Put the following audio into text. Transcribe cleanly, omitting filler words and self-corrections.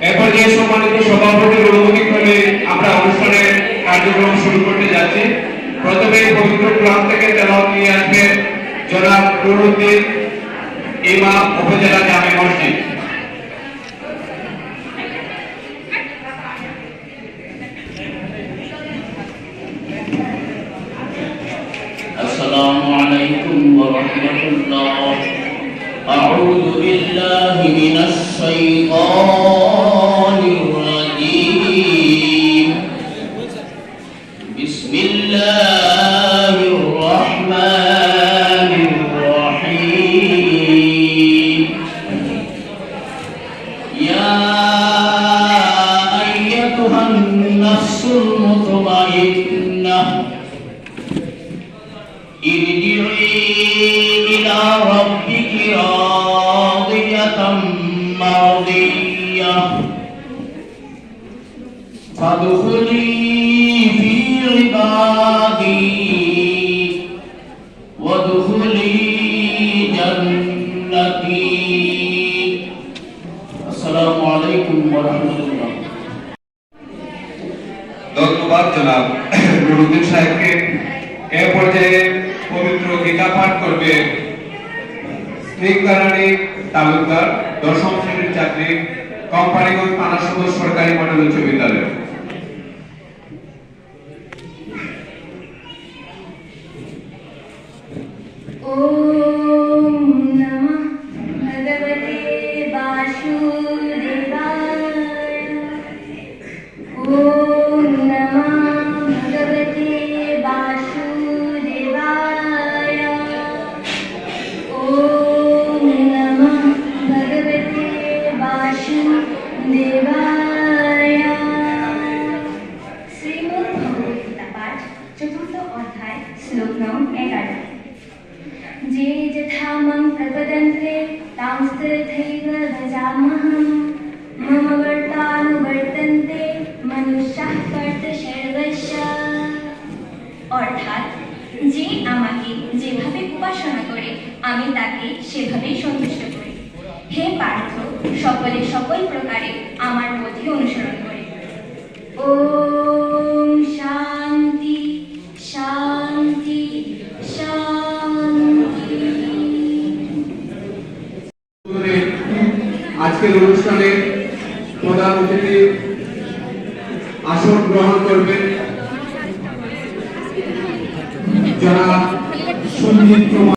এরপর যে সম্মানিত সভাপতির অনুমতি ক্রমে আমরা অনুষ্ঠানের কার্যক্রম শুরু করতে যাচ্ছি। প্রথমে পবিত্র কোরআন থেকে তেলাওয়াত নিয়ে আসবেন জনাব নুরুদ্দিন, ইমাম, উপজেলা জামে মসজিদ। السلام عليكم ورحمة الله. أعوذ بالله من الشيطان الرجيم. بسم الله الرحمن الرحيم. يا أيتها النفس المطمئنة ارجعي إلى ربك راضية مرضية فادخلي في عبادي وادخلي جنتي. السلام عليكم ورحمة الله. ধন্যবাদ জনাব নুরুদ্দিন সাহেবকে। এ পর্যায়ে পবিত্র গীতা পাঠ করবে স্নিগ্ধারানী তালুকদার, দশম শ্রেণীর ছাত্রী, কোম্পানিগঞ্জ থানা সদর সরকারি মডেল উচ্চ বিদ্যালয়। ओम नमः भगवते वासुदेवाय। ओम नमः भगवते वासुदेवाय। ओम नमः भगवते वासुदेवाय। শ্রীমদ্ ভগবদ্গীতা পাঠ, চতুর্থ অধ্যায়, শ্লোক নং 11। जे यथा मम प्रपदन्ते तांस्तथैव भजाम्यहम्। मम वर्तानुवर्तन्ते मनुष्याः पार्थ सर्वस्य। অর্থাৎ যে আমাকে যেভাবে উপাসনা করে আমি তাকে সেভাবেই সন্তুষ্ট করি। হে পার্থ, সকলে সকল প্রকারে আমার পথে অনুসরণ করে। ওম শান্তি শান্তি শান্তি। আজকের অনুষ্ঠানে প্রধান অতিথি আসন গ্রহণ করবেন জনাব সঞ্জিত।